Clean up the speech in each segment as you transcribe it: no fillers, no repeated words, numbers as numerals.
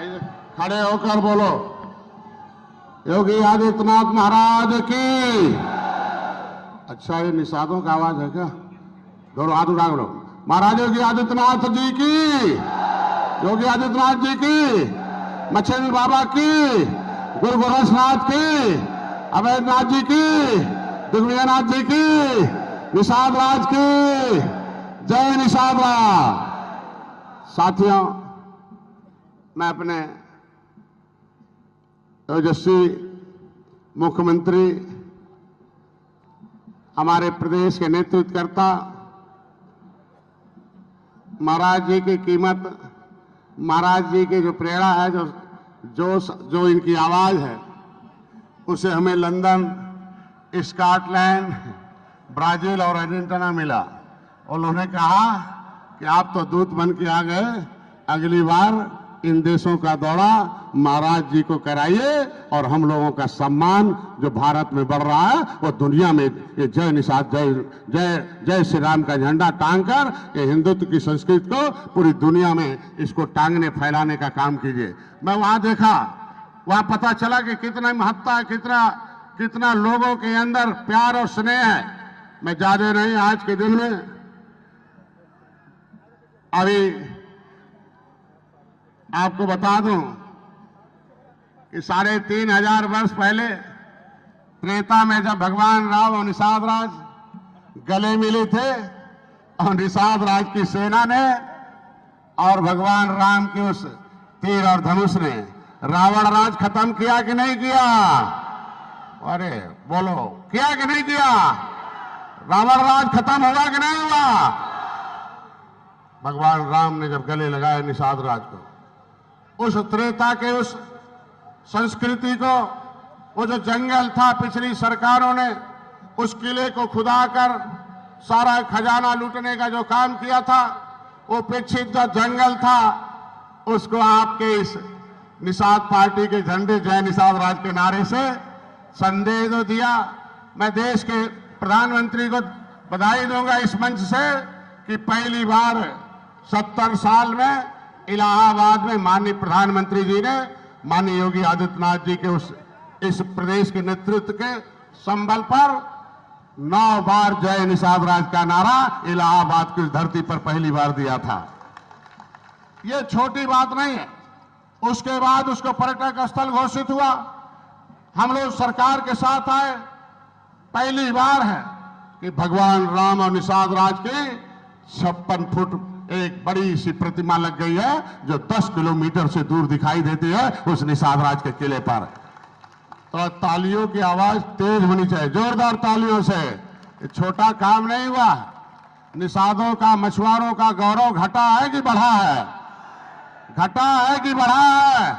भाई खड़े होकर बोलो, योगी आदित्यनाथ महाराज की। अच्छा, ये निषादों का आवाज है क्या? दोनों हाथ उठा लो। महाराज योगी आदित्यनाथ जी की, योगी आदित्यनाथ जी की, मच्छिंद्र बाबा की, गुरु गोरक्षनाथ की, अवैधनाथ जी की, दिग्विजयनाथ जी की, निषाद राज की। जय निषाद राज। साथियों, मैं अपने तेजस्वी मुख्यमंत्री, हमारे प्रदेश के नेतृत्वकर्ता महाराज जी की कीमत, महाराज जी की जो प्रेरणा है, जो इनकी आवाज है, उसे हमें लंदन, स्कॉटलैंड, ब्राजील और अर्जेंटीना मिला। उन्होंने कहा कि आप तो दूत बन के आ गए, अगली बार इन देशों का दौरा महाराज जी को कराइए और हम लोगों का सम्मान जो भारत में बढ़ रहा है वो दुनिया में ये जय निषाद, जय जय जय श्री राम का झंडा टांग कर ये हिंदुत्व की संस्कृति को पूरी दुनिया में इसको टांगने फैलाने का काम कीजिए। मैं वहां देखा, वहां पता चला कि कितना महत्ता है, कितना लोगों के अंदर प्यार और स्नेह है। मैं ज्यादा नहीं, आज के दिन में अभी आपको बता दूं कि 3500 वर्ष पहले त्रेता में जब भगवान राम और निषाद राज गले मिले थे और निषाद राज की सेना ने और भगवान राम के उस तीर और धनुष ने रावण राज खत्म किया कि नहीं किया? अरे बोलो, किया कि नहीं किया? रावण राज खत्म हुआ कि नहीं हुआ? भगवान राम ने जब गले लगाया निषाद राज को, उस त्रेता के उस संस्कृति को, वो जो जंगल था, पिछली सरकारों ने उस किले को खुदाकर सारा खजाना लूटने का जो काम किया था, वो पिछित जो जंगल था उसको आपके इस निषाद पार्टी के झंडे जय निषाद राज के नारे से संदेश तो दिया। मैं देश के प्रधानमंत्री को बधाई दूंगा इस मंच से कि पहली बार 70 साल में इलाहाबाद में माननीय प्रधानमंत्री जी ने माननीय योगी आदित्यनाथ जी के इस प्रदेश के नेतृत्व के संबल पर 9 बार जय निषाद राज का नारा इलाहाबाद की धरती पर पहली बार दिया था। यह छोटी बात नहीं है। उसके बाद उसको पर्यटक स्थल घोषित हुआ। हम लोग सरकार के साथ आए, पहली बार है कि भगवान राम और निषाद राज की 56 फुट एक बड़ी सी प्रतिमा लग गई है जो 10 किलोमीटर से दूर दिखाई देती है उस निषाद राज के किले पर। तो तालियों की आवाज तेज होनी चाहिए, जोरदार तालियों से। ये छोटा काम नहीं हुआ। निषादों का, मछुआरों का गौरव घटा है कि बढ़ा है? घटा है कि बढ़ा है?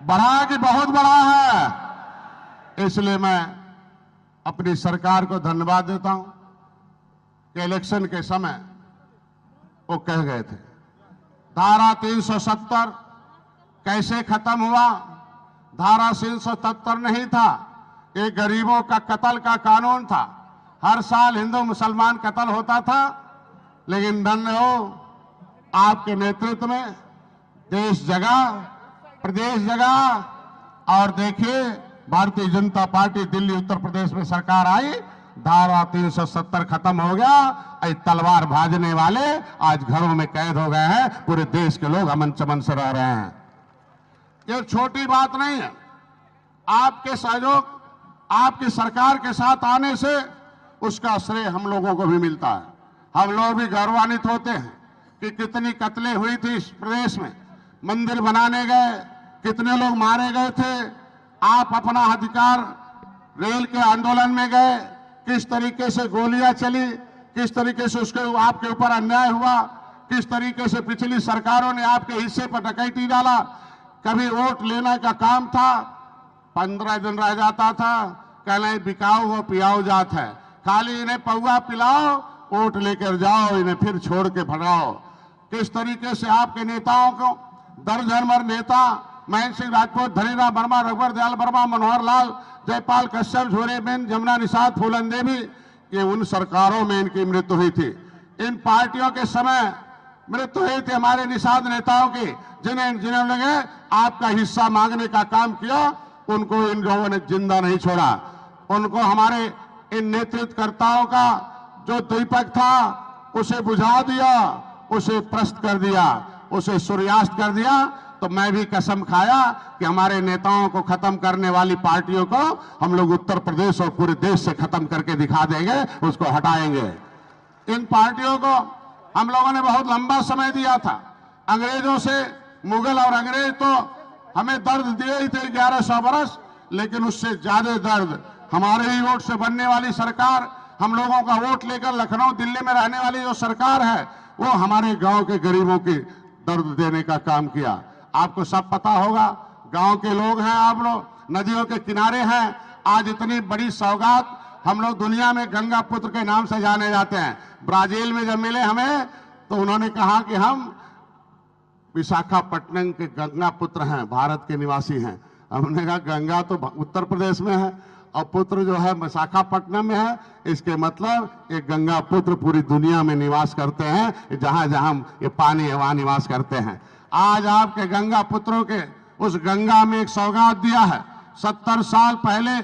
बढ़ा है कि बहुत बढ़ा है? इसलिए मैं अपनी सरकार को धन्यवाद देता हूं कि इलेक्शन के समय वो कह गए थे धारा 370 कैसे खत्म हुआ। धारा 377 नहीं था, ये गरीबों का कत्ल का कानून था। हर साल हिंदू मुसलमान कत्ल होता था, लेकिन धन्य हो आपके नेतृत्व में देश जगा, प्रदेश जगा। और देखिए, भारतीय जनता पार्टी दिल्ली उत्तर प्रदेश में सरकार आई, धारा 370 खत्म हो गया। तलवार भाजने वाले आज घरों में कैद हो गए हैं, पूरे देश के लोग अमन चमन से रह रहे हैं। ये छोटी बात नहीं है। आपके सहयोग, आपकी सरकार के साथ आने से उसका श्रेय हम लोगों को भी मिलता है। हम लोग भी गौरवान्वित होते हैं कि कितनी कत्लें हुई थी इस प्रदेश में। मंदिर बनाने गए, कितने लोग मारे गए थे। आप अपना अधिकार, रेल के आंदोलन में गए, किस तरीके से गोलियां चली, किस तरीके से उसके आपके ऊपर अन्याय हुआ, किस तरीके से पिछली सरकारों ने आपके हिस्से पर डकैती डाला। कभी वोट लेने का काम था, 15 दिन रह जाता था, कहना बिकाओ वो पियाओ जात है, खाली इन्हें पौवा पिलाओ, वोट लेकर जाओ, इन्हें फिर छोड़ के भगाओ। किस तरीके से आपके नेताओं को दर्जन भर नेता, महेंद्र सिंह राजपूत, धनीराम वर्मा, रघुवर दयाल वर्मा, मनोहर लाल, जयपाल कश्यप, झूरेबेन, जमुना निषाद, फूलन देवी, ये उन सरकारों में इनकी मृत्यु हुई थी। इन पार्टियों के समय मृत्यु हुई थी हमारे निषाद नेताओं की, जिन्होंने आपका हिस्सा मांगने का काम किया, उनको इन लोगों ने जिंदा नहीं छोड़ा। उनको हमारे इन नेतृत्वकर्ताओं का जो दीपक था उसे बुझा दिया, उसे प्रस्त कर दिया, उसे सूर्यास्त कर दिया। तो मैं भी कसम खाया कि हमारे नेताओं को खत्म करने वाली पार्टियों को हम लोग उत्तर प्रदेश और पूरे देश से खत्म करके दिखा देंगे, उसको हटाएंगे। इन पार्टियों को हम लोगों ने बहुत लंबा समय दिया था। अंग्रेजों से, मुगल और अंग्रेज तो हमें दर्द दिए ही थे 1100 बरस, लेकिन उससे ज्यादा दर्द हमारे ही वोट से बनने वाली सरकार, हम लोगों का वोट लेकर लखनऊ दिल्ली में रहने वाली जो सरकार है, वो हमारे गांव के गरीबों की दर्द देने का काम किया। आपको सब पता होगा, गांव के लोग हैं आप लोग, नदियों के किनारे हैं। आज इतनी बड़ी सौगात हम लोग दुनिया में गंगा पुत्र के नाम से जाने जाते हैं। ब्राजील में जब मिले हमें तो उन्होंने कहा कि हम विशाखापट्टनम के गंगा पुत्र हैं, भारत के निवासी हैं। हमने कहा गंगा तो उत्तर प्रदेश में है और पुत्र जो है विशाखापट्टनम में है, इसके मतलब एक गंगा पुत्र पूरी दुनिया में निवास करते हैं, जहां जहां ये पानी है वहां निवास करते हैं। आज आपके गंगा पुत्रों के उस गंगा में एक सौगात दिया है। 70 साल पहले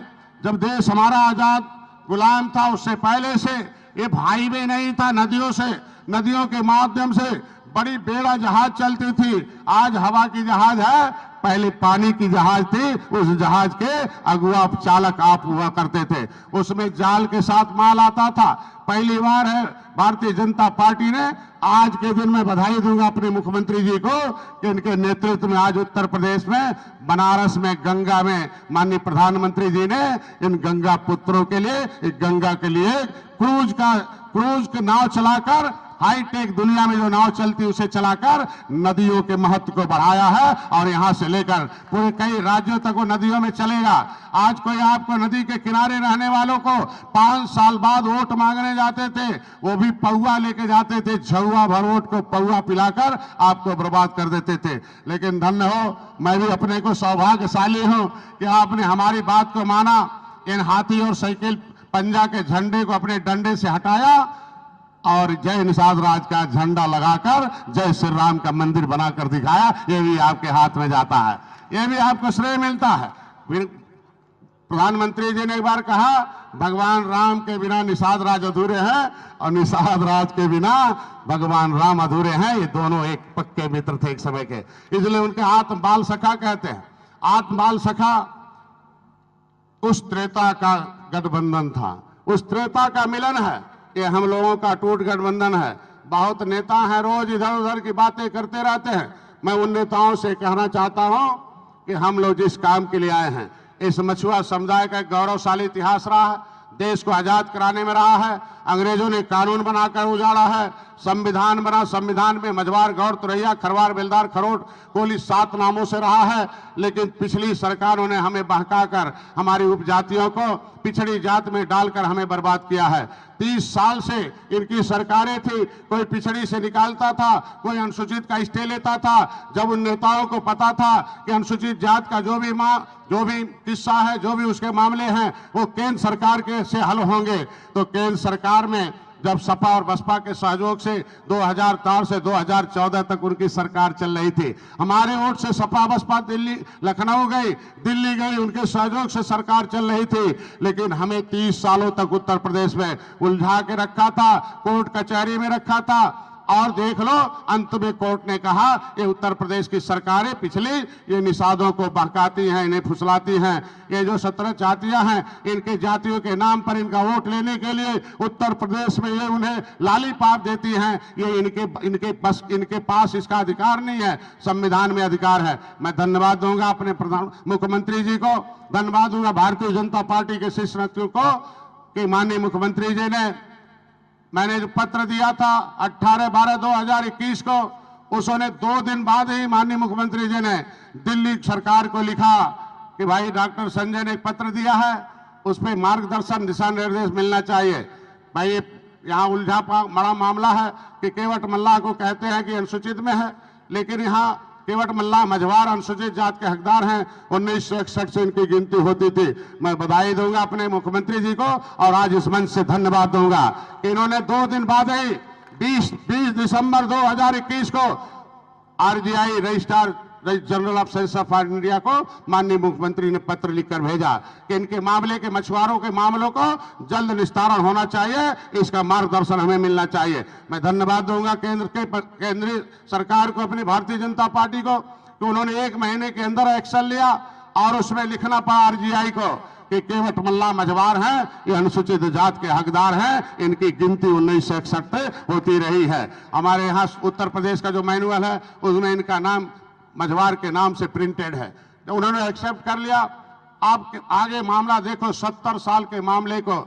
जब देश हमारा आजाद गुलाम था, उससे पहले से ये भाई भी नहीं था। नदियों से, नदियों के माध्यम से बड़ी बेड़ा जहाज चलती थी। आज हवा की जहाज है, पहले पानी की जहाज थी। उस जहाज के अगुआ चालक आप हुआ करते थे, उसमें जाल के साथ माल आता था। पहली बार है भारतीय जनता पार्टी ने, आज के दिन मैं बधाई दूंगा अपने मुख्यमंत्री जी को कि इनके नेतृत्व में आज उत्तर प्रदेश में बनारस में गंगा में माननीय प्रधानमंत्री जी ने इन गंगा पुत्रों के लिए, एक गंगा के लिए क्रूज के नाव चलाकर, हाईटेक दुनिया में जो नाव चलती उसे चलाकर नदियों के महत्व को बढ़ाया है और यहां से लेकर पूरे कई राज्यों तक वो नदियों में चलेगा। आज कोई आपको नदी के किनारे रहने वालों को 5 साल बाद वोट मांगने जाते थे, वो भी पौवा लेके जाते थे, झुआ भर वोट को पौवा पिलाकर आपको बर्बाद कर देते थे। लेकिन धन्य हो, मैं भी अपने को सौभाग्यशाली हूं कि आपने हमारी बात को माना, इन हाथी और साइकिल पंजा के झंडे को अपने डंडे से हटाया और जय निषाद राज का झंडा लगाकर जय श्री राम का मंदिर बनाकर दिखाया। ये भी आपके हाथ में जाता है, ये भी आपको श्रेय मिलता है। प्रधानमंत्री जी ने एक बार कहा, भगवान राम के बिना निषाद राज अधूरे हैं और निषाद राज के बिना भगवान राम अधूरे हैं। ये दोनों एक पक्के मित्र थे एक समय के, इसलिए उनके आत्म बाल सखा कहते हैं। आत्म बाल सखा उस त्रेता का गठबंधन था, उस त्रेता का मिलन है। ये हम लोगों का टूट गठबंधन है। बहुत नेता हैं, रोज इधर उधर की बातें करते रहते हैं। मैं उन नेताओं से कहना चाहता हूं कि हम लोग जिस काम के लिए आए हैं, इस मछुआ समुदाय का एक गौरवशाली इतिहास रहा है, देश को आजाद कराने में रहा है। अंग्रेजों ने कानून बनाकर उजाड़ा है, संविधान बना, संविधान में मझवार, गौर, तुरैया, खरवार, बेलदार, खरोट, कोली 7 नामों से रहा है। लेकिन पिछली सरकारों ने हमें बहकाकर हमारी उपजातियों को पिछड़ी जात में डालकर हमें बर्बाद किया है। 30 साल से इनकी सरकारें थी, कोई पिछड़ी से निकालता था, कोई अनुसूचित का स्टे लेता था। जब उन नेताओं को पता था कि अनुसूचित जात का जो भी किस्सा है, जो भी उसके मामले हैं, वो केंद्र सरकार के से हल होंगे, तो केंद्र सरकार में जब सपा और बसपा के सहयोग से 2004 से 2014 तक उनकी सरकार चल रही थी। हमारे वोट से सपा बसपा दिल्ली, लखनऊ गई, दिल्ली गई, उनके सहयोग से सरकार चल रही थी। लेकिन हमें 30 सालों तक उत्तर प्रदेश में उलझा के रखा था, कोर्ट कचहरी में रखा था। और देख लो, अंत में कोर्ट ने कहा ये उत्तर प्रदेश की सरकारें पिछली ये निषादों को बहकाती हैं, इन्हें फुसलाती हैं। ये जो 17 जातियां हैं, इनके जातियों के नाम पर इनका वोट लेने के लिए उत्तर प्रदेश में ये उन्हें लालीपाप देती हैं। ये इनके पास इसका अधिकार नहीं है, संविधान में अधिकार है। मैं धन्यवाद दूंगा अपने मुख्यमंत्री जी को, धन्यवाद दूंगा भारतीय जनता पार्टी के शीर्ष नेतृत्व को कि माननीय मुख्यमंत्री जी ने, मैंने जो पत्र दिया था 18/12/2021 को, उसने 2 दिन बाद ही माननीय मुख्यमंत्री जी ने दिल्ली सरकार को लिखा कि भाई डॉक्टर संजय ने एक पत्र दिया है, उस पर मार्गदर्शन दिशा निर्देश मिलना चाहिए। भाई यहाँ उलझा बड़ा मामला है कि केवट मल्लाह को कहते हैं कि अनुसूचित में है, लेकिन यहाँ केवट मल्लाह मझवार अनुसूचित जात के हकदार हैं। 1961 से इनकी गिनती होती थी। मैं बधाई दूंगा अपने मुख्यमंत्री जी को और आज इस मंच से धन्यवाद दूंगा कि इन्होंने 2 दिन बाद ही 20 दिसंबर 2021 को RGI registrar general of sense of India को माननीय मुख्यमंत्री ने पत्र लिखकर भेजा कि इनके मामले के मछुआरों के मामलों को जल्द निस्तारण होना चाहिए, इसका मार्गदर्शन हमें मिलना चाहिए। मैं धन्यवाद दूंगा केंद्रीय सरकार को, अपनी भारतीय जनता पार्टी को, कि उन्होंने 1 महीने के अंदर एक्शन लिया और उसमें लिखना पड़ा आरजीआई को कि केवट मल्ला मझवार हैं, ये अनुसूचित जात के हकदार हैं, इनकी गिनती 1961 से होती रही है। हमारे यहाँ उत्तर प्रदेश का जो मैनुअल है उसमें इनका नाम मझवार के नाम से प्रिंटेड है। तो उन्होंने एक्सेप्ट कर लिया। आप आगे मामला देखो, 70 साल के मामले को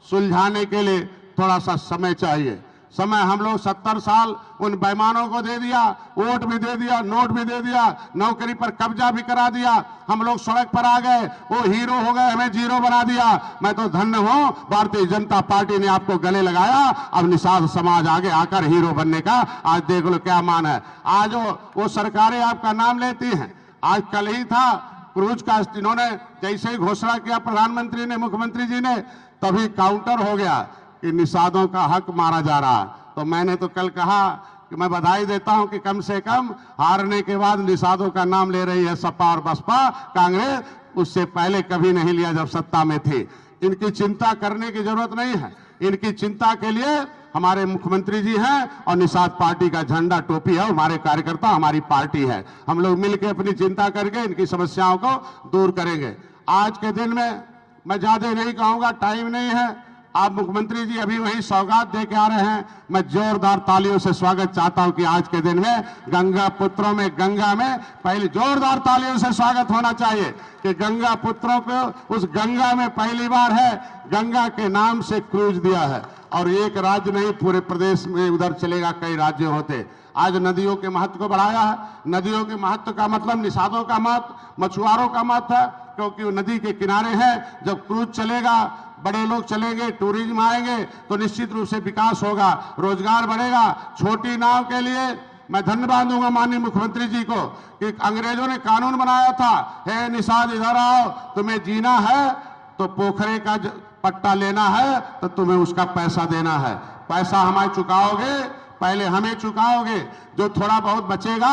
सुलझाने के लिए थोड़ा सा समय चाहिए। समय हम लोग 70 साल उन बेईमानों को दे दिया, वोट भी दे दिया, नोट भी दे दिया, नौकरी पर कब्जा भी करा दिया, हम लोग सड़क पर आ गए, वो हीरो हो गए, हमें जीरो बना दिया। मैं तो धन्य हूं, भारतीय जनता पार्टी ने आपको गले लगाया। अब निषाद समाज आगे आकर हीरो बनने का आज देख लो क्या मान है। आज वो सरकारें आपका नाम लेती हैं। आज कल ही था क्रूज का, इन्होंने जैसे ही घोषणा किया प्रधानमंत्री ने, मुख्यमंत्री जी ने, तभी काउंटर हो गया कि निषादों का हक मारा जा रहा है। तो मैंने तो कल कहा कि मैं बधाई देता हूं कि कम से कम हारने के बाद निषादों का नाम ले रही है सपा और बसपा। कांग्रेस उससे पहले कभी नहीं लिया जब सत्ता में थी। इनकी चिंता करने की जरूरत नहीं है। इनकी चिंता के लिए हमारे मुख्यमंत्री जी हैं और निषाद पार्टी का झंडा टोपी है, हमारे कार्यकर्ता, हमारी पार्टी है। हम लोग मिलकर अपनी चिंता करके इनकी समस्याओं को दूर करेंगे। आज के दिन में मैं ज्यादा नहीं कहूंगा, टाइम नहीं है। आप मुख्यमंत्री जी अभी वही सौगात दे के आ रहे हैं। मैं जोरदार तालियों से स्वागत चाहता हूं कि आज के दिन में गंगा पुत्रों में, गंगा में पहली जोरदार तालियों से स्वागत होना चाहिए कि गंगा पुत्रों को उस गंगा में पहली बार है गंगा के नाम से क्रूज दिया है। और एक राज्य नहीं, पूरे प्रदेश में उधर चलेगा, कई राज्य होते। आज नदियों के महत्व को बढ़ाया है। नदियों के महत्व का मतलब निषादों का महत्व, मछुआरों का महत्व है, क्योंकि वो नदी के किनारे है। जब क्रूज चलेगा, बड़े लोग चलेंगे, टूरिज्म आएंगे, तो निश्चित रूप से विकास होगा, रोजगार बढ़ेगा। छोटी नाव के लिए मैं धन्यवाद दूंगा माननीय मुख्यमंत्री जी को कि अंग्रेजों ने कानून बनाया था, हे निषाद इधर आओ, तुम्हें जीना है तो पोखरे का पट्टा लेना है तो तुम्हें उसका पैसा देना है। पैसा हमें चुकाओगे, पहले हमें चुकाओगे, जो थोड़ा बहुत बचेगा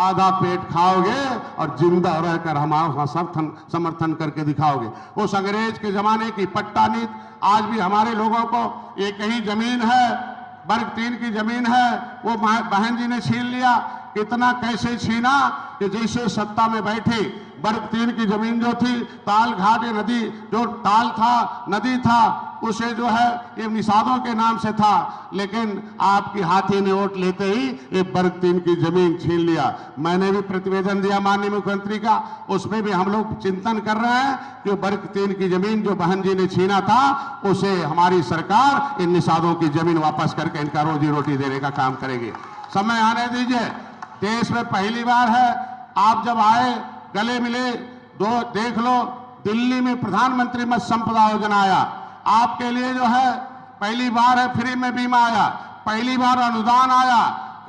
आधा पेट खाओगे और जिंदा रहकर हमारा समर्थन करके दिखाओगे। उस अंग्रेज के जमाने की पट्टा नीति आज भी हमारे लोगों को, एक ही जमीन है, वर्ग 3 की जमीन है, वो बहन जी ने छीन लिया। इतना कैसे छीना कि जैसे सत्ता में बैठी वर्ग 3 की जमीन जो थी, ताल घाट नदी, जो ताल था, नदी था, उसे जो है ये निषादों के नाम से था। लेकिन आपकी हाथी ने वोट लेते ही ये वर्ग 3 की जमीन छीन लिया। मैंने भी प्रतिवेदन दिया माननीय मुख्यमंत्री का, उसमें भी हम लोग चिंतन कर रहे हैं कि वर्ग 3 की जमीन जो बहन जी ने छीना था, उसे हमारी सरकार इन निषादों की जमीन वापस करके इनका रोजी रोटी देने का काम करेगी। समय आने दीजिए। देश में पहली बार है, आप जब आए गले मिले, देख लो दिल्ली में प्रधानमंत्री मत्स्य संपदा योजना आया। आपके लिए जो है पहली बार है, फ्री में बीमा आया, पहली बार अनुदान आया।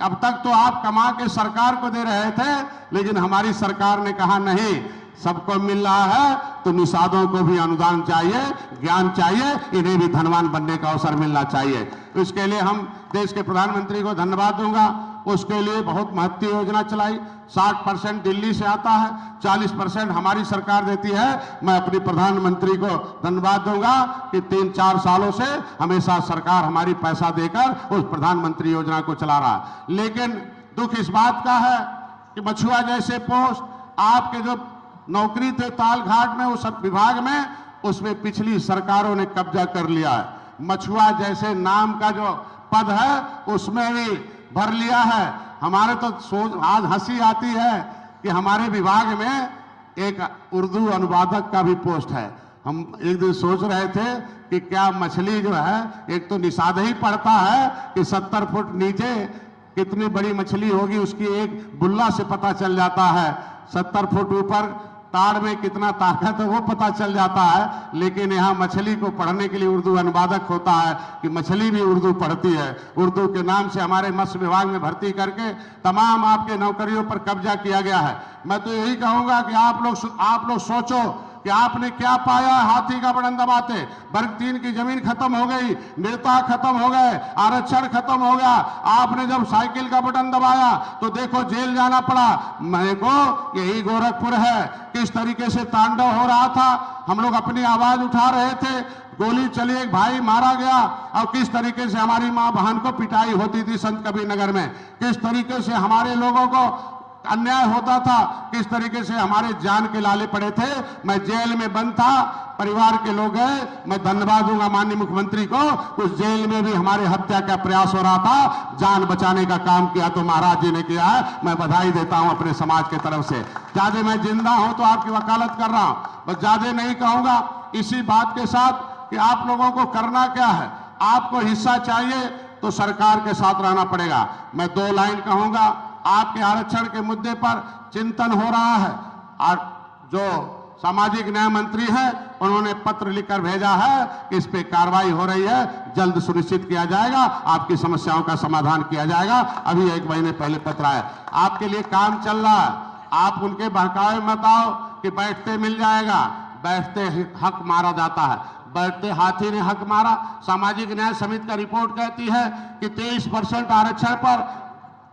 अब तक तो आप कमा के सरकार को दे रहे थे, लेकिन हमारी सरकार ने कहा नहीं, सबको मिल रहा है तो निषादों को भी अनुदान चाहिए, ज्ञान चाहिए, इन्हें भी धनवान बनने का अवसर मिलना चाहिए। इसके लिए हम देश के प्रधानमंत्री को धन्यवाद दूंगा। उसके लिए बहुत महत्वपूर्ण योजना चलाई। 60% दिल्ली से आता है, 40% हमारी सरकार देती है। मैं अपनी प्रधानमंत्री को धन्यवाद दूंगा कि 3-4 सालों से हमेशा सरकार हमारी पैसा देकर उस प्रधानमंत्री योजना को चला रहा। लेकिन दुख इस बात का है कि मछुआ जैसे पोस्ट आपके जो नौकरी थे ताल घाट में, उस विभाग में, उसमें पिछली सरकारों ने कब्जा कर लिया है। मछुआ जैसे नाम का जो पद है उसमें भी भर लिया है। हमारे तो सोच आज हंसी आती है कि हमारे विभाग में एक उर्दू अनुवादक का भी पोस्ट है। हम एक दिन सोच रहे थे कि क्या मछली जो है, एक तो निषाद ही पड़ता है कि 70 फुट नीचे कितनी बड़ी मछली होगी उसकी एक बुल्ला से पता चल जाता है, 70 फुट ऊपर ताड़ में कितना ताकत है वो पता चल जाता है। लेकिन यहाँ मछली को पढ़ने के लिए उर्दू अनुवादक होता है कि मछली भी उर्दू पढ़ती है। उर्दू के नाम से हमारे मत्स्य विभाग में भर्ती करके तमाम आपके नौकरियों पर कब्जा किया गया है। मैं तो यही कहूंगा कि आप लोग सोचो कि आपने क्या पाया हाथी का बटन दबाते। वर्ग 3 की जमीन खत्म हो गई, नेता खत्म हो गए, आरक्षण खत्म हो गया। आपने जब साइकिल का बटन दबाया तो देखो जेल जाना पड़ा। मेरे को यही गोरखपुर है, किस तरीके से तांडव हो रहा था। हम लोग अपनी आवाज उठा रहे थे, गोली चली, एक भाई मारा गया, और किस तरीके से हमारी मां बहन को पिटाई होती थी संत कबीर नगर में, किस तरीके से हमारे लोगों को अन्याय होता था, किस तरीके से हमारे जान के लाले पड़े थे। मैं जेल में बंद था, परिवार के लोग गए। मैं धन्यवाद दूंगा माननीय मुख्यमंत्री को, उस जेल में भी हमारे हत्या का प्रयास हो रहा था, जान बचाने का काम किया तो महाराज जी ने किया है। मैं बधाई देता हूं अपने समाज की तरफ से। ज्यादा मैं जिंदा हूं तो आपकी वकालत कर रहा हूं, बस ज्यादा नहीं कहूंगा। इसी बात के साथ कि आप लोगों को करना क्या है, आपको हिस्सा चाहिए तो सरकार के साथ रहना पड़ेगा। मैं 2 लाइन कहूंगा। आपके आरक्षण के मुद्दे पर चिंतन हो रहा है, और जो सामाजिक न्याय मंत्री हैं उन्होंने पत्र लिखकर भेजा है कि इस पे कार्रवाई हो रही है, जल्द सुनिश्चित किया जाएगा, आपकी समस्याओं का समाधान किया जाएगा। अभी 1 महीने पहले पत्र आया, आपके लिए काम चल रहा है। आप उनके बहकावे मत आओ कि बैठते मिल जाएगा, बैठते हक मारा जाता है, बैठते हाथी ने हक मारा। सामाजिक न्याय समिति का रिपोर्ट कहती है कि 23% आरक्षण पर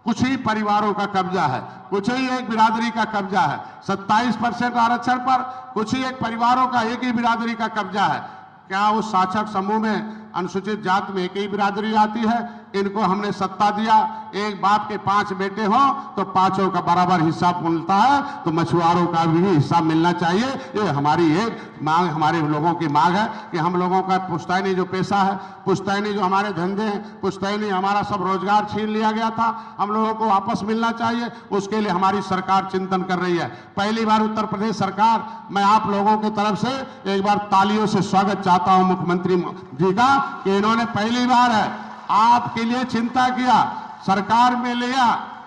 कुछ ही परिवारों का कब्जा है, कुछ ही एक बिरादरी का कब्जा है। 27% आरक्षण पर कुछ ही एक परिवारों का, एक ही बिरादरी का कब्जा है। क्या उस शासक समूह में अनुसूचित जात में एक ही बिरादरी आती है? इनको हमने सत्ता दिया, एक बाप के 5 बेटे हों तो 5 का बराबर हिस्सा मिलता है, तो मछुआरों का भी हिस्सा मिलना चाहिए। ये हमारी एक मांग, हमारे लोगों की मांग है कि हम लोगों का पुश्तैनी जो पेशा है, पुश्तैनी जो हमारे धंधे हैं, पुश्तैनी हमारा सब रोजगार छीन लिया गया था, हम लोगों को वापस मिलना चाहिए। उसके लिए हमारी सरकार चिंतन कर रही है। पहली बार उत्तर प्रदेश सरकार, मैं आप लोगों की तरफ से एक बार तालियों से स्वागत चाहता हूं मुख्यमंत्री जी का कि इन्होंने पहली बार है आपके लिए चिंता किया, सरकार में लिया,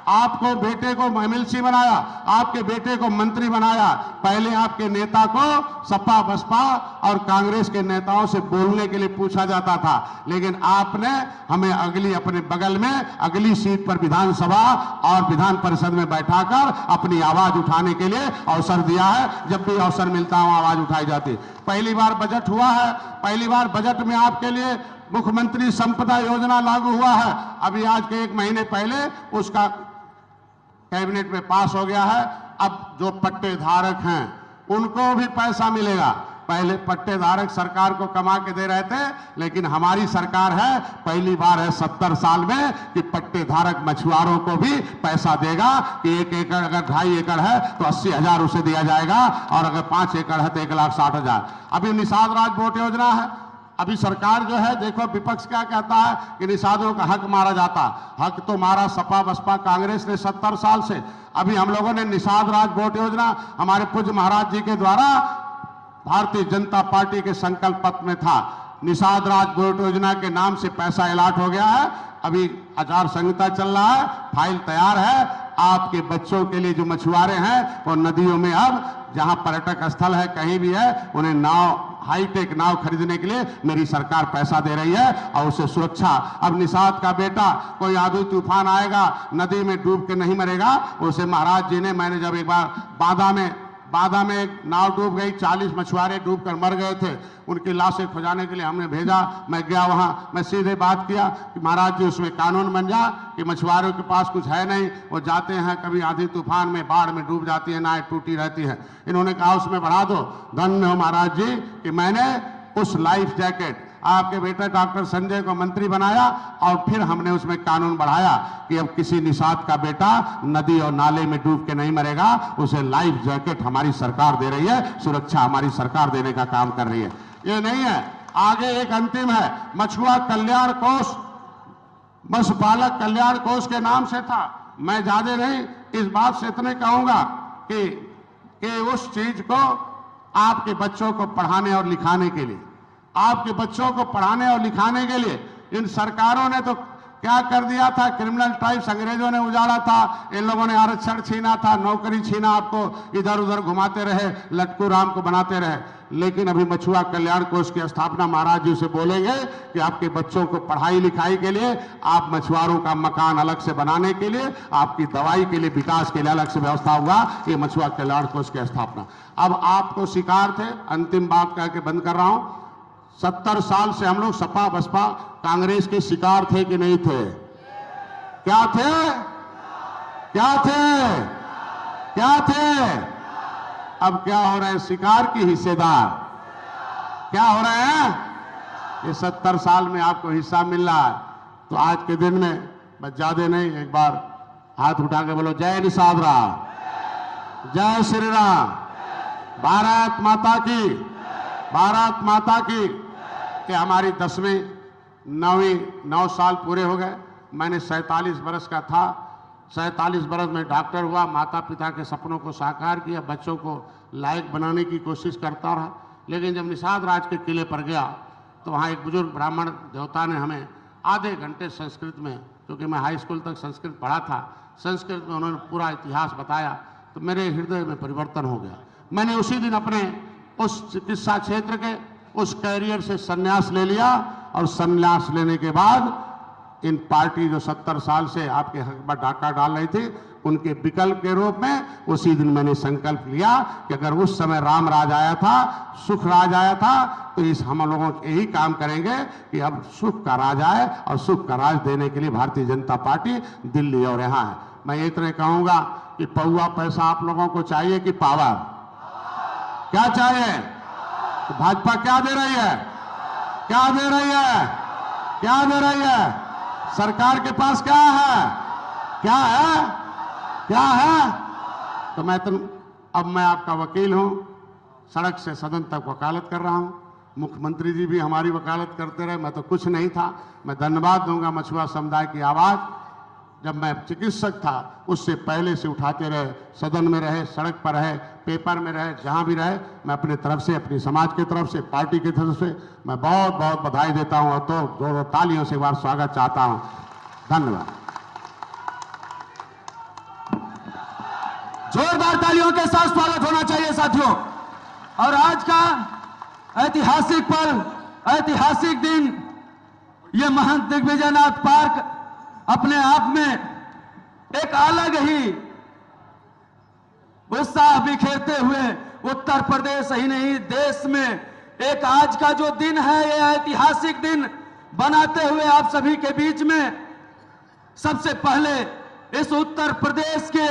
आपको बेटे को एमएलसी बनाया, आपके बेटे को मंत्री बनाया। पहले आपके नेता को सपा बसपा और कांग्रेस के नेताओं से बोलने के लिए पूछा जाता था, लेकिन आपने हमें अगली अपने बगल में अगली सीट पर विधानसभा और विधान परिषद में बैठाकर अपनी आवाज उठाने के लिए अवसर दिया है। जब भी अवसर मिलता है आवाज उठाई जाती। पहली बार बजट हुआ है, पहली बार बजट में आपके लिए मुख्यमंत्री संपदा योजना लागू हुआ है। अभी आज के 1 महीने पहले उसका कैबिनेट में पास हो गया है। अब जो पट्टे धारक हैं उनको भी पैसा मिलेगा। पहले पट्टे धारक सरकार को कमा के दे रहे थे, लेकिन हमारी सरकार है, पहली बार है 70 साल में कि पट्टे धारक मछुआरों को भी पैसा देगा कि 1 एकड़ अगर 2.5 एकड़ है तो 80,000 उसे दिया जाएगा, और अगर 5 एकड़ है तो 1,60,000। अभी निषाद राज वोट योजना है। अभी सरकार जो है, देखो विपक्ष क्या कहता है कि निषादों का हक मारा जाता। हक तो मारा सपा बसपा कांग्रेस ने 70 साल से। अभी हम लोगों ने निषाद राज वोट योजना, हमारे पूज्य महाराज जी के द्वारा भारतीय जनता पार्टी के संकल्प पत्र में था, निषाद राज वोट योजना के नाम से पैसा अलॉट हो गया है। अभी आचार संहिता चल रहा है, फाइल तैयार है। आपके बच्चों के लिए जो मछुआरे हैं वो नदियों में, अब जहां पर्यटक स्थल है कहीं भी है, उन्हें नाव, हाईटेक नाव खरीदने के लिए मेरी सरकार पैसा दे रही है, और उसे सुरक्षा। अब निषाद का बेटा कोई आंधी तूफान आएगा, नदी में डूब के नहीं मरेगा। उसे महाराज जी ने, मैंने जब एक बार बादा में एक नाव डूब गई, 40 मछुआरे डूबकर मर गए थे, उनकी लाशें खुजाने के लिए हमने भेजा। मैं गया वहां, मैं सीधे बात किया कि महाराज जी उसमें कानून बन जा कि मछुआरों के पास कुछ है नहीं, वो जाते हैं कभी आंधी तूफान में, बाढ़ में डूब जाती है, नाव टूटी रहती है। इन्होंने कहा उसमें बढ़ा दो। धन्य हो महाराज जी कि मैंने उस लाइफ जैकेट, आपके बेटे डॉक्टर संजय को मंत्री बनाया, और फिर हमने उसमें कानून बढ़ाया कि अब किसी निषाद का बेटा नदी और नाले में डूब के नहीं मरेगा, उसे लाइफ जैकेट हमारी सरकार दे रही है, सुरक्षा हमारी सरकार देने का काम कर रही है। ये नहीं है, आगे एक अंतिम है, मछुआ कल्याण कोष, मत्स्य पालक कल्याण कोष के नाम से था। मैं ज्यादा नहीं, इस बात से इतने कहूंगा कि उस चीज को आपके बच्चों को पढ़ाने और लिखाने के लिए, आपके बच्चों को पढ़ाने और लिखाने के लिए इन सरकारों ने तो क्या कर दिया था, क्रिमिनल ट्राइब्स अंग्रेजों ने उजाड़ा था, इन लोगों ने आरक्षण छीना था, नौकरी छीना, आपको इधर उधर घुमाते रहे, लटकू राम को बनाते रहे। लेकिन अभी मछुआ कल्याण कोष की स्थापना महाराज जी से बोलेंगे कि आपके बच्चों को पढ़ाई लिखाई के लिए, आप मछुआरों का मकान अलग से बनाने के लिए, आपकी दवाई के लिए, विकास के लिए अलग से व्यवस्था होगा। ये मछुआ कल्याण कोष की स्थापना। अब आपको शिकार थे, अंतिम बात कह के बंद कर रहा हूं, 70 साल से हम लोग सपा बसपा कांग्रेस के शिकार थे कि नहीं थे? क्या थे? क्या थे? क्या थे? अब क्या हो रहे हैं? शिकार की हिस्सेदार। क्या हो रहे हैं? ये 70 साल में आपको हिस्सा मिल रहा है। तो आज के दिन में बस ज्यादा नहीं, एक बार हाथ उठा के बोलो जय निषाद राम, जय श्री राम, भारत माता की, भारत माता की। कि हमारी 10वीं 9वीं 9 साल पूरे हो गए। मैंने 47 बरस का था, 47 बरस में डॉक्टर हुआ, माता पिता के सपनों को साकार किया, बच्चों को लायक बनाने की कोशिश करता रहा। लेकिन जब निषाद राज के किले पर गया तो वहाँ एक बुजुर्ग ब्राह्मण देवता ने हमें आधे घंटे संस्कृत में, क्योंकि मैं हाई स्कूल तक संस्कृत पढ़ा था, संस्कृत में उन्होंने पूरा इतिहास बताया तो मेरे हृदय में परिवर्तन हो गया। मैंने उसी दिन अपने उस चिकित्सा क्षेत्र के उस कैरियर से संन्यास ले लिया और संन्यास लेने के बाद इन पार्टी जो 70 साल से आपके हक पर डाका डाल रही थी उनके विकल्प के रूप में उसी दिन मैंने संकल्प लिया कि अगर उस समय राम राज आया था, सुख राज आया था, तो इस हम लोगों यही काम करेंगे कि अब सुख का राज आए और सुख का राज देने के लिए भारतीय जनता पार्टी दिल्ली और यहाँ है। मैं इतने कहूंगा कि पौवा पैसा आप लोगों को चाहिए कि पावर? क्या चाहिए? तो भाजपा क्या दे रही है? क्या दे रही है? क्या दे रही है? सरकार के पास क्या है? क्या है? क्या है? तो अब मैं आपका वकील हूं, सड़क से सदन तक वकालत कर रहा हूं। मुख्यमंत्री जी भी हमारी वकालत करते रहे, मैं तो कुछ नहीं था। मैं धन्यवाद दूंगा मछुआ समुदाय की आवाज जब मैं चिकित्सक था उससे पहले से उठाते रहे, सदन में रहे, सड़क पर रहे, पेपर में रहे, जहां भी रहे। मैं अपने तरफ से, अपनी समाज की तरफ से, पार्टी की तरफ से मैं बहुत बहुत बधाई देता हूं और तो दो तालियों से एक बार स्वागत चाहता हूं। धन्यवाद। जोरदार तालियों के साथ स्वागत होना चाहिए साथियों। और आज का ऐतिहासिक पल, ऐतिहासिक दिन, यह महंत दिग्विजयनाथ पार्क अपने आप में एक अलग ही उत्साह बिखेरते हुए उत्तर प्रदेश ही नहीं देश में एक आज का जो दिन है, यह ऐतिहासिक दिन बनाते हुए आप सभी के बीच में सबसे पहले इस उत्तर प्रदेश के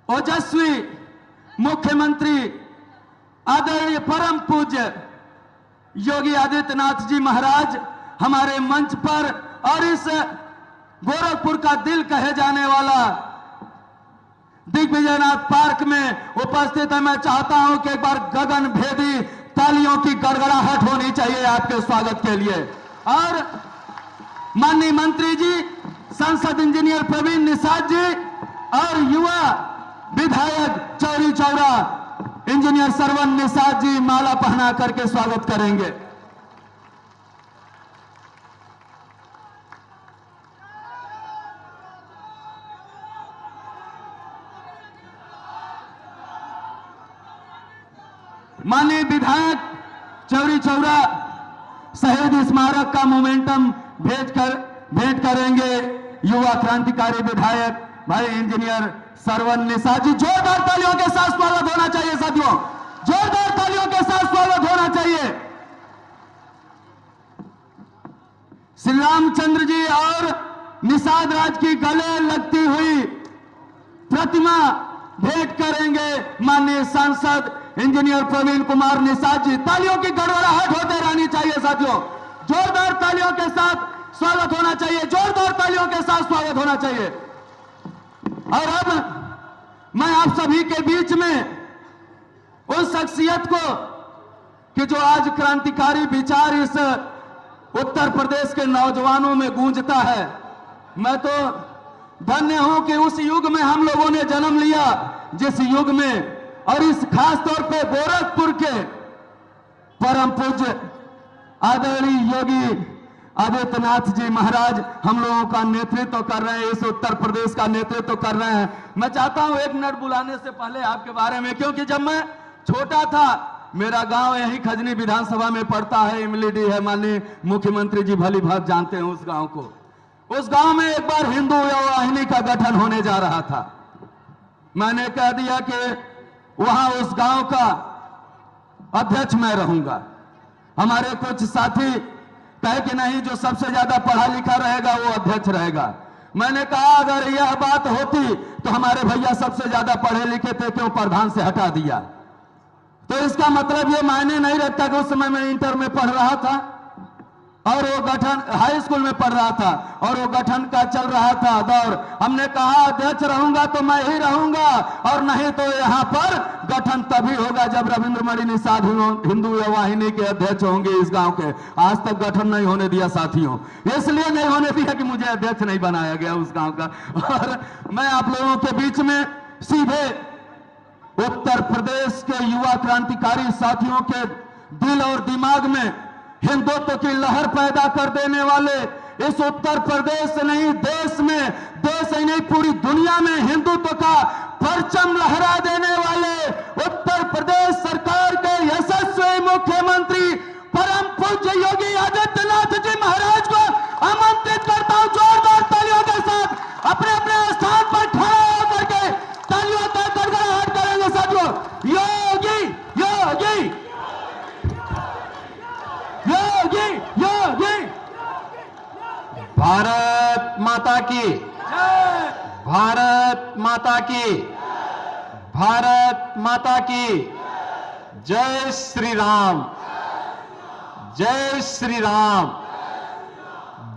ओजस्वी मुख्यमंत्री आदरणीय परम पूज्य योगी आदित्यनाथ जी महाराज हमारे मंच पर और इस गोरखपुर का दिल कहे जाने वाला दिग्विजयनाथ पार्क में उपस्थित है। मैं चाहता हूं कि एक बार गगन भेदी तालियों की गड़गड़ाहट होनी चाहिए आपके स्वागत के लिए। और माननीय मंत्री जी, सांसद इंजीनियर प्रवीण निषाद जी और युवा विधायक चौरी चौरा इंजीनियर सरवन निषाद जी माला पहना करके स्वागत करेंगे। माननीय विधायक चौरी चौरा शहीद स्मारक का मोमेंटम भेंट करेंगे युवा क्रांतिकारी विधायक भाई इंजीनियर सरवन निषाद जी। जोरदार तालियों के साथ स्वागत होना चाहिए साथियों, जोरदार तालियों के साथ स्वागत होना चाहिए। श्री रामचंद्र जी और निषाद राज की गले लगती हुई प्रतिमा भेंट करेंगे माननीय सांसद इंजीनियर प्रवीण कुमार निषाद जी। तालियों की गड़गड़ाहट होते रहनी चाहिए साथियों, जोरदार तालियों के साथ स्वागत होना चाहिए, जोरदार तालियों के साथ स्वागत होना चाहिए। और अब मैं आप सभी के बीच में उस शख्सियत को कि जो आज क्रांतिकारी विचार इस उत्तर प्रदेश के नौजवानों में गूंजता है, मैं तो धन्य हूं कि उस युग में हम लोगों ने जन्म लिया जिस युग में, और इस खास तौर पे गोरखपुर के परम पूज्य आदरणीय योगी आदित्यनाथ जी महाराज हम लोगों का नेतृत्व कर रहे हैं, इस उत्तर प्रदेश का नेतृत्व कर रहे हैं। मैं चाहता हूं 1 मिनट बुलाने से पहले आपके बारे में, क्योंकि जब मैं छोटा था, मेरा गांव यही खजनी विधानसभा में पड़ता है, इमलीडीह है, माननीय मुख्यमंत्री जी भली भांति जानते हैं उस गांव को। उस गांव में एक बार हिंदू युवा वाहिनी का गठन होने जा रहा था। मैंने कह दिया कि वहां उस गांव का अध्यक्ष मैं रहूंगा। हमारे कुछ साथी कहे कि नहीं, जो सबसे ज्यादा पढ़ा लिखा रहेगा वो अध्यक्ष रहेगा। मैंने कहा अगर यह बात होती तो हमारे भैया सबसे ज्यादा पढ़े लिखे थे, क्यों प्रधान से हटा दिया? तो इसका मतलब ये मायने नहीं रखता कि उस समय मैं इंटर में पढ़ रहा था और वो गठन हाई स्कूल में पढ़ रहा था और वो गठन का चल रहा था दौर। हमने कहा अध्यक्ष रहूंगा तो मैं ही रहूंगा, और नहीं तो यहां पर गठन तभी होगा जब रविंद्रमणि निषाद हिंदू युवा वाहिनी के अध्यक्ष होंगे इस गांव के। आज तक गठन नहीं होने दिया साथियों, इसलिए नहीं होने दिया कि मुझे अध्यक्ष नहीं बनाया गया उस गांव का। और मैं आप लोगों के बीच में सीधे उत्तर प्रदेश के युवा क्रांतिकारी साथियों के दिल और दिमाग में हिंदुत्व की लहर पैदा कर देने वाले, इस उत्तर प्रदेश से नहीं देश में, देश ही नहीं पूरी दुनिया में हिंदुत्व का परचम लहरा देने वाले उत्तर प्रदेश सरकार के यशस्वी मुख्यमंत्री परम पूज्य योगी आदित्यनाथ जी महाराज को आमंत्रित करता हूं जोरदार तालियों के साथ अपने अपने स्थान पर खड़े होकर के तालियों का गड़गड़ाहट करेंगे साथियों। योगी योगी योगी योगी। भारत माता की, भारत माता की, भारत माता की जय श्री राम, जय श्री राम,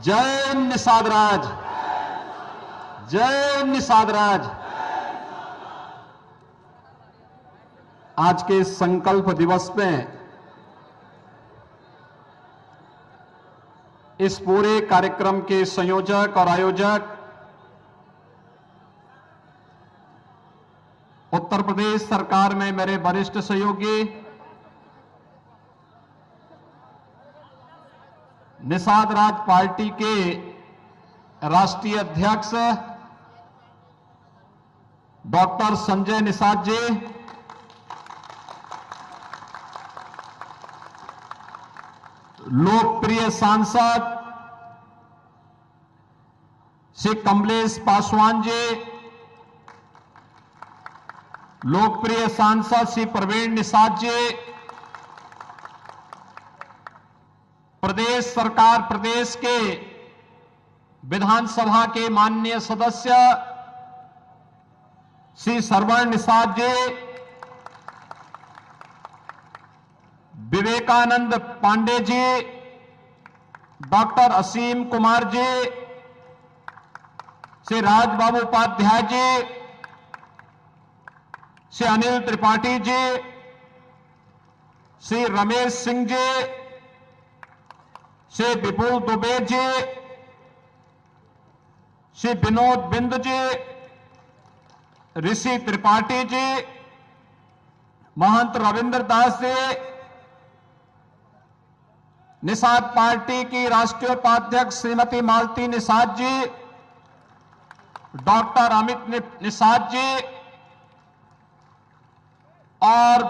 जय निषाद राज, जय निषाद राज। आज के संकल्प दिवस में इस पूरे कार्यक्रम के संयोजक और आयोजक उत्तर प्रदेश सरकार में मेरे वरिष्ठ सहयोगी निषाद राज पार्टी के राष्ट्रीय अध्यक्ष डॉक्टर संजय निषाद जी, लोकप्रिय सांसद श्री कमलेश पासवान जी, लोकप्रिय सांसद श्री प्रवीण निषाद जी, प्रदेश सरकार प्रदेश के विधानसभा के माननीय सदस्य श्री श्रवण निषाद जी, विवेकानंद पांडे जी, डॉक्टर असीम कुमार जी, श्री राजबाबू उपाध्याय जी, श्री अनिल त्रिपाठी जी, श्री रमेश सिंह जी, श्री विपुल दुबे जी, श्री विनोद बिंद जी, ऋषि त्रिपाठी जी, महंत रविंद्र दास जी, निषाद पार्टी की राष्ट्रीय उपाध्यक्ष श्रीमती मालती निषाद जी, डॉक्टर अमित निषाद जी और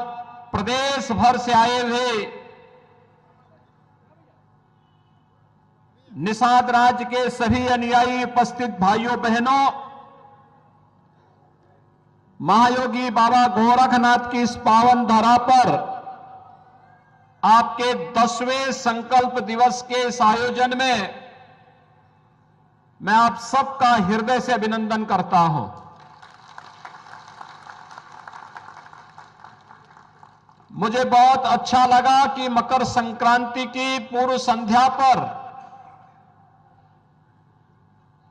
प्रदेश भर से आए हुए निषाद राज के सभी अनुयायी उपस्थित भाइयों बहनों, महायोगी बाबा गोरखनाथ की इस पावन धरा पर आपके 10वें संकल्प दिवस के इस आयोजन में मैं आप सबका हृदय से अभिनंदन करता हूं। मुझे बहुत अच्छा लगा कि मकर संक्रांति की पूर्व संध्या पर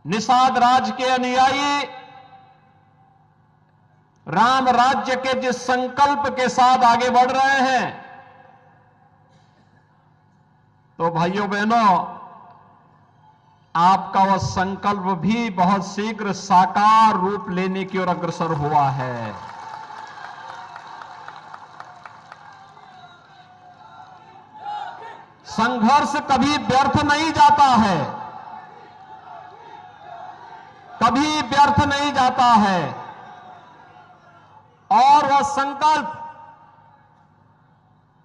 निषाद राज के अनुयायी राम राज्य के जिस संकल्प के साथ आगे बढ़ रहे हैं, तो भाइयों बहनों, आपका वह संकल्प भी बहुत शीघ्र साकार रूप लेने की ओर अग्रसर हुआ है। संघर्ष कभी व्यर्थ नहीं जाता है, कभी व्यर्थ नहीं जाता है। और वह संकल्प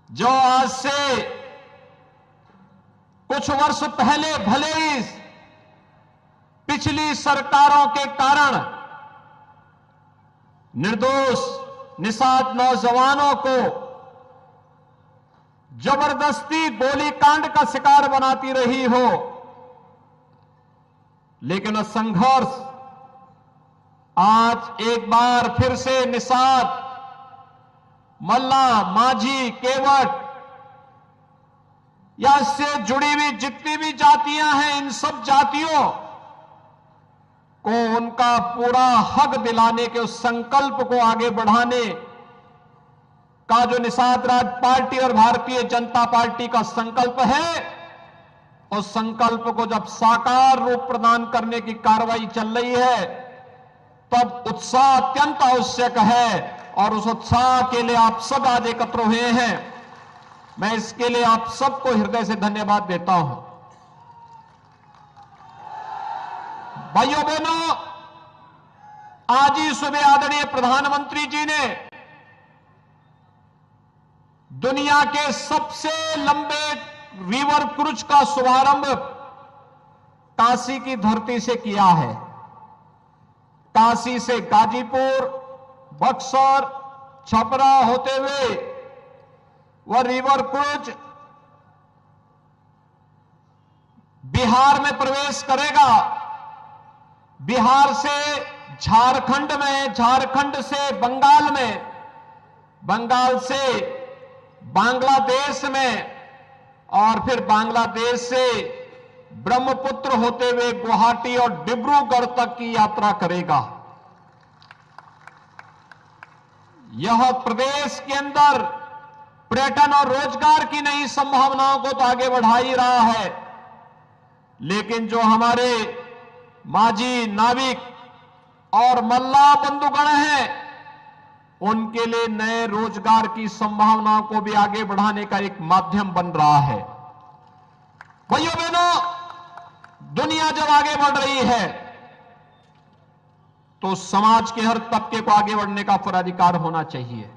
जो आज से कुछ वर्ष पहले भले ही पिछली सरकारों के कारण निर्दोष निषाद नौजवानों को जबरदस्ती गोलीकांड का शिकार बनाती रही हो, लेकिन संघर्ष आज एक बार फिर से निषाद, मल्ला, माझी, केवट या इससे जुड़ी हुई जितनी भी जातियां हैं, इन सब जातियों को उनका पूरा हक दिलाने के उस संकल्प को आगे बढ़ाने का जो निषाद राज पार्टी और भारतीय जनता पार्टी का संकल्प है, उस संकल्प को जब साकार रूप प्रदान करने की कार्रवाई चल रही है, तब उत्साह अत्यंत आवश्यक है। और उस उत्साह के लिए आप सब आज एकत्र हुए हैं। मैं इसके लिए आप सबको हृदय से धन्यवाद देता हूं। भाइयों बहनों, आज ही सुबह आदरणीय प्रधानमंत्री जी ने दुनिया के सबसे लंबे रिवर क्रूज का शुभारंभ काशी की धरती से किया है। काशी से गाजीपुर, बक्सर, छपरा होते हुए वह रिवर क्रूज बिहार में प्रवेश करेगा। बिहार से झारखंड में, झारखंड से बंगाल में, बंगाल से बांग्लादेश में और फिर बांग्लादेश से ब्रह्मपुत्र होते हुए गुवाहाटी और डिब्रूगढ़ तक की यात्रा करेगा। यह प्रदेश के अंदर पर्यटन और रोजगार की नई संभावनाओं को तो आगे बढ़ा ही रहा है, लेकिन जो हमारे माझी, नाविक और मल्ला बंधुगण हैं, उनके लिए नए रोजगार की संभावनाओं को भी आगे बढ़ाने का एक माध्यम बन रहा है। भाइयों बहनों, दुनिया जब आगे बढ़ रही है तो समाज के हर तबके को आगे बढ़ने का पूरा अधिकार होना चाहिए।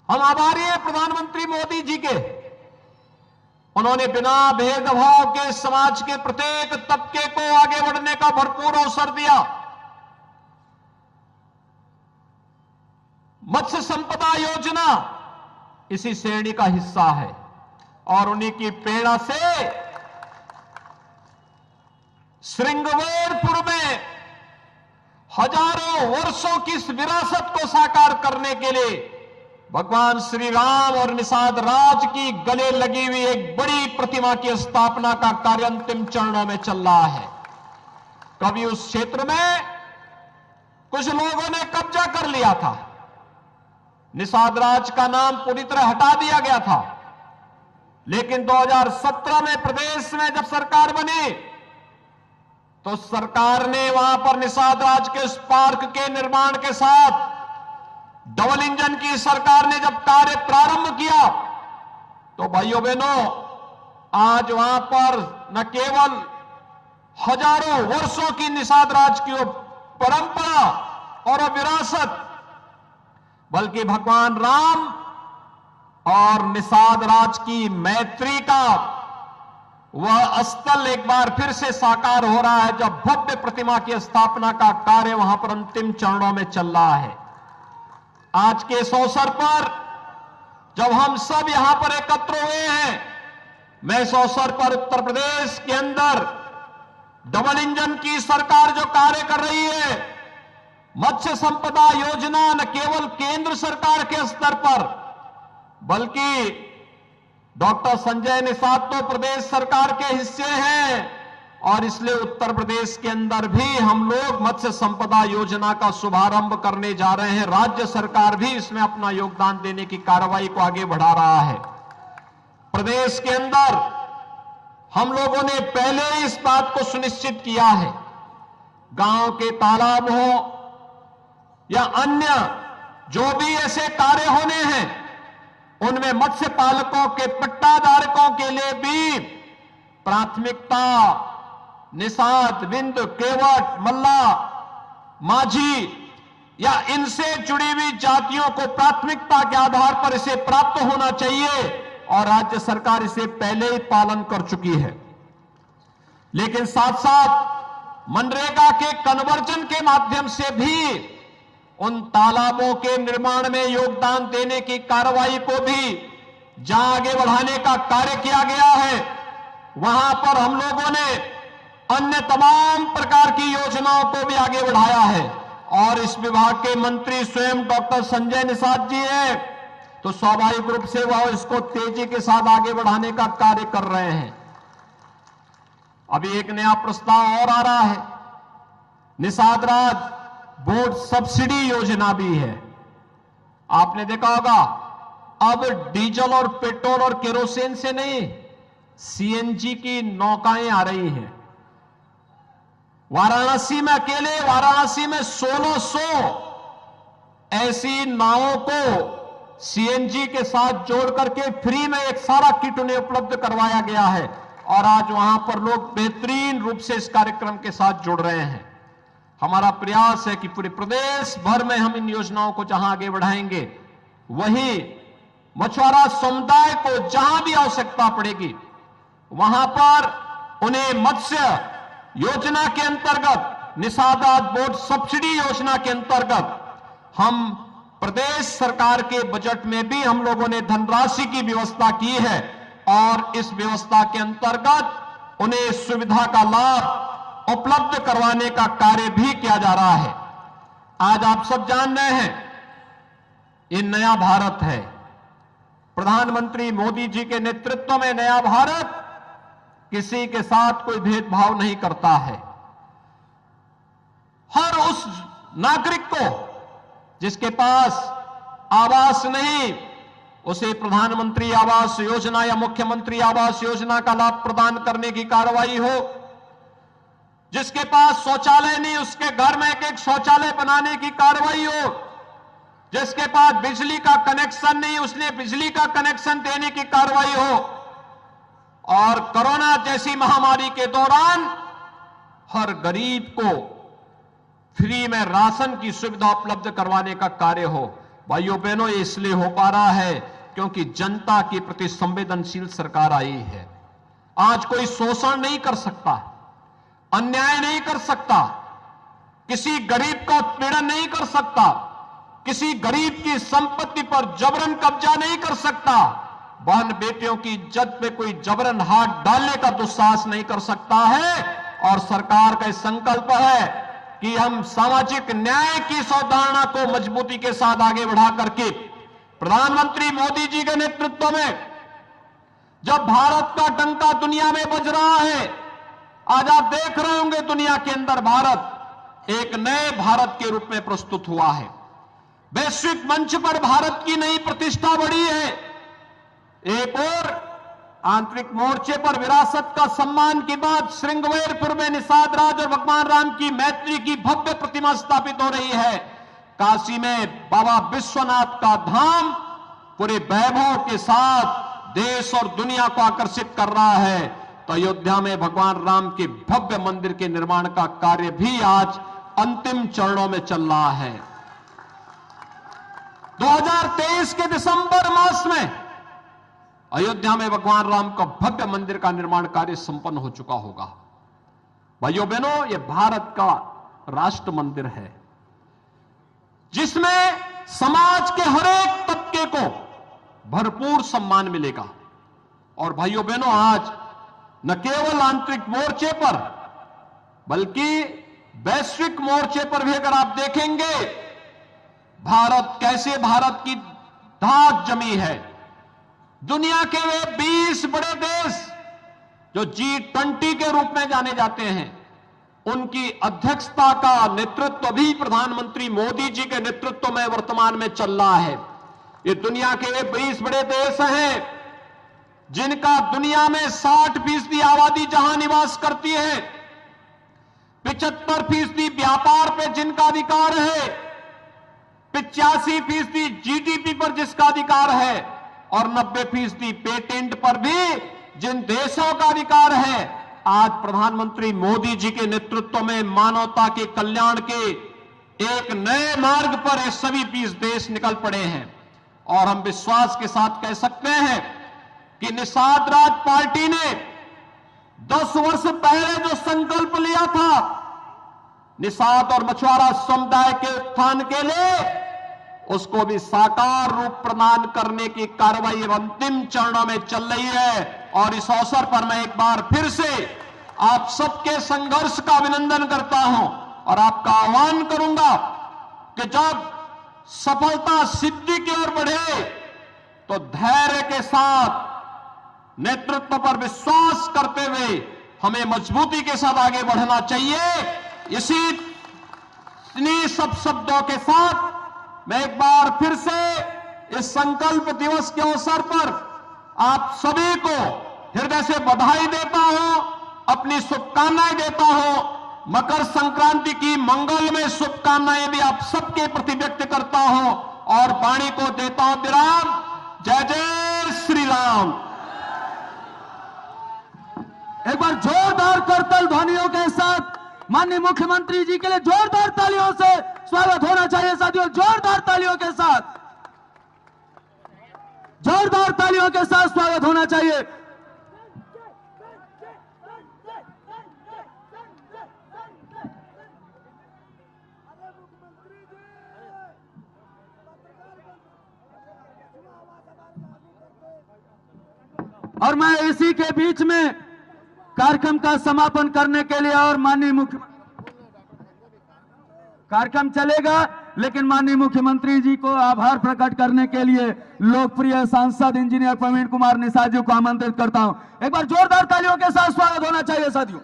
हम आभारी हैं प्रधानमंत्री मोदी जी के। उन्होंने बिना भेदभाव के समाज के प्रत्येक तबके को आगे बढ़ने का भरपूर अवसर दिया। मत्स्य संपदा योजना इसी श्रेणी का हिस्सा है और उन्हीं की प्रेरणा से श्रृंगवेरपुर में हजारों वर्षों की इस विरासत को साकार करने के लिए भगवान श्री राम और निषाद राज की गले लगी हुई एक बड़ी प्रतिमा की स्थापना का कार्य अंतिम चरणों में चल रहा है। कभी उस क्षेत्र में कुछ लोगों ने कब्जा कर लिया था, निषाद राज का नाम पूरी तरह हटा दिया गया था, लेकिन 2017 में प्रदेश में जब सरकार बनी तो सरकार ने वहां पर निषाद राज के उस पार्क के निर्माण के साथ डबल इंजन की सरकार ने जब कार्य प्रारंभ किया तो भाइयों बहनों, आज वहां पर न केवल हजारों वर्षों की निषाद राज की परंपरा और विरासत, बल्कि भगवान राम और निषाद राज की मैत्री का वह स्थल एक बार फिर से साकार हो रहा है, जब भव्य प्रतिमा की स्थापना का कार्य वहां पर अंतिम चरणों में चल रहा है। आज के इस अवसर पर जब हम सब यहां पर एकत्र हुए हैं, मैं इस अवसर पर उत्तर प्रदेश के अंदर डबल इंजन की सरकार जो कार्य कर रही है, मत्स्य संपदा योजना न केवल केंद्र सरकार के स्तर पर बल्कि डॉक्टर संजय निषाद तो प्रदेश सरकार के हिस्से हैं और इसलिए उत्तर प्रदेश के अंदर भी हम लोग मत्स्य संपदा योजना का शुभारंभ करने जा रहे हैं। राज्य सरकार भी इसमें अपना योगदान देने की कार्रवाई को आगे बढ़ा रहा है। प्रदेश के अंदर हम लोगों ने पहले ही इस बात को सुनिश्चित किया है, गांव के तालाब हो या अन्य जो भी ऐसे कार्य होने हैं, उनमें मत्स्य पालकों के पट्टाधारकों के लिए भी प्राथमिकता, निषाद, बिंद, केवट, मल्ला, माझी या इनसे जुड़ी हुई जातियों को प्राथमिकता के आधार पर इसे प्राप्त होना चाहिए और राज्य सरकार इसे पहले ही पालन कर चुकी है। लेकिन साथ साथ मनरेगा के कन्वर्जन के माध्यम से भी उन तालाबों के निर्माण में योगदान देने की कार्रवाई को भी जहां आगे बढ़ाने का कार्य किया गया है, वहां पर हम लोगों ने अन्य तमाम प्रकार की योजनाओं को भी आगे बढ़ाया है। और इस विभाग के मंत्री स्वयं डॉक्टर संजय निषाद जी हैं, तो स्वाभाविक रूप से वह इसको तेजी के साथ आगे बढ़ाने का कार्य कर रहे हैं। अभी एक नया प्रस्ताव और आ रहा है, निषाद राज बोट सब्सिडी योजना भी है। आपने देखा होगा अब डीजल और पेट्रोल और केरोसिन से नहीं, सीएनजी की नौकाएं आ रही हैं। वाराणसी में अकेले वाराणसी में 1600 ऐसी नावों को सीएनजी के साथ जोड़ करके फ्री में एक सारा किट उन्हें उपलब्ध करवाया गया है और आज वहां पर लोग बेहतरीन रूप से इस कार्यक्रम के साथ जुड़ रहे हैं। हमारा प्रयास है कि पूरे प्रदेश भर में हम इन योजनाओं को जहां आगे बढ़ाएंगे, वहीं मछुआरा समुदाय को जहां भी आवश्यकता पड़ेगी वहां पर उन्हें मत्स्य योजना के अंतर्गत, निषाद बोट सब्सिडी योजना के अंतर्गत हम प्रदेश सरकार के बजट में भी हम लोगों ने धनराशि की व्यवस्था की है और इस व्यवस्था के अंतर्गत उन्हें सुविधा का लाभ उपलब्ध करवाने का कार्य भी किया जा रहा है। आज आप सब जान रहे हैं, ये नया भारत है। प्रधानमंत्री मोदी जी के नेतृत्व में नया भारत किसी के साथ कोई भेदभाव नहीं करता है। हर उस नागरिक को जिसके पास आवास नहीं, उसे प्रधानमंत्री आवास योजना या मुख्यमंत्री आवास योजना का लाभ प्रदान करने की कार्रवाई हो। जिसके पास शौचालय नहीं, उसके घर में एक शौचालय बनाने की कार्रवाई हो। जिसके पास बिजली का कनेक्शन नहीं, उसने बिजली का कनेक्शन देने की कार्रवाई हो। और कोरोना जैसी महामारी के दौरान हर गरीब को फ्री में राशन की सुविधा उपलब्ध करवाने का कार्य हो। भाइयों बहनों, ये इसलिए हो पा रहा है क्योंकि जनता के प्रति संवेदनशील सरकार आई है। आज कोई शोषण नहीं कर सकता, अन्याय नहीं कर सकता, किसी गरीब का उत्पीड़न नहीं कर सकता, किसी गरीब की संपत्ति पर जबरन कब्जा नहीं कर सकता, बहन बेटियों की इज्जत पे कोई जबरन हाथ डालने का दुस्साहस नहीं कर सकता है। और सरकार का संकल्प है कि हम सामाजिक न्याय की इस अवधारणा को मजबूती के साथ आगे बढ़ा करके प्रधानमंत्री मोदी जी के नेतृत्व में जब भारत का डंका दुनिया में बज रहा है, आज आप देख रहे होंगे दुनिया के अंदर भारत एक नए भारत के रूप में प्रस्तुत हुआ है। वैश्विक मंच पर भारत की नई प्रतिष्ठा बढ़ी है। एक और आंतरिक मोर्चे पर विरासत का सम्मान के बाद श्रृंगवेरपुर में निषाद राज और भगवान राम की मैत्री की भव्य प्रतिमा स्थापित हो रही है। काशी में बाबा विश्वनाथ का धाम पूरे वैभव के साथ देश और दुनिया को आकर्षित कर रहा है। तो अयोध्या में भगवान राम के भव्य मंदिर के निर्माण का कार्य भी आज अंतिम चरणों में चल रहा है। 2023 के दिसंबर मास में अयोध्या में भगवान राम का भव्य मंदिर का निर्माण कार्य संपन्न हो चुका होगा। भाइयों बहनों, यह भारत का राष्ट्र मंदिर है जिसमें समाज के हर एक तबके को भरपूर सम्मान मिलेगा। और भाइयों बहनों, आज न केवल आंतरिक मोर्चे पर बल्कि वैश्विक मोर्चे पर भी अगर आप देखेंगे भारत कैसे भारत की धाक जमी है। दुनिया के वे 20 बड़े देश जो G20 के रूप में जाने जाते हैं, उनकी अध्यक्षता का नेतृत्व भी प्रधानमंत्री मोदी जी के नेतृत्व में वर्तमान में चल रहा है। ये दुनिया के वे 20 बड़े देश हैं जिनका दुनिया में 60% आबादी जहां निवास करती है, 75% व्यापार पे जिनका अधिकार है, 85% GDP पर जिसका अधिकार है, और 90% पेटेंट पर भी जिन देशों का अधिकार है, आज प्रधानमंत्री मोदी जी के नेतृत्व में मानवता के कल्याण के एक नए मार्ग पर ये सभी 20 देश निकल पड़े हैं। और हम विश्वास के साथ कह सकते हैं कि निषाद राज पार्टी ने 10 वर्ष पहले जो संकल्प लिया था निषाद और मछुआरा समुदाय के उत्थान के लिए, उसको भी साकार रूप प्रदान करने की कार्रवाई अंतिम चरणों में चल रही है। और इस अवसर पर मैं एक बार फिर से आप सबके संघर्ष का अभिनंदन करता हूं और आपका आह्वान करूंगा कि जब सफलता सिद्धि की ओर बढ़े तो धैर्य के साथ, नेतृत्व पर विश्वास करते हुए हमें मजबूती के साथ आगे बढ़ना चाहिए। इन्हीं सब शब्दों के साथ मैं एक बार फिर से इस संकल्प दिवस के अवसर पर आप सभी को हृदय से बधाई देता हूं, अपनी शुभकामनाएं देता हूं। मकर संक्रांति की मंगलमय शुभकामनाएं भी आप सबके प्रति व्यक्त करता हूं और वाणी को देता हूं विराम। जय जय श्री राम। एक बार जोरदार करतल ध्वनियों के साथ माननीय मुख्यमंत्री जी के लिए जोरदार तालियों से स्वागत होना चाहिए साथियों। जोरदार तालियों के साथ, जोरदार तालियों के साथ स्वागत होना चाहिए। और मैं इसी के बीच में कार्यक्रम का समापन करने के लिए और माननीय मुख्यमंत्री, कार्यक्रम चलेगा लेकिन माननीय मुख्यमंत्री जी को आभार प्रकट करने के लिए लोकप्रिय सांसद इंजीनियर प्रवीण कुमार निषाद जी को आमंत्रित करता हूं। एक बार जोरदार तालियों के साथ स्वागत होना चाहिए साथियों।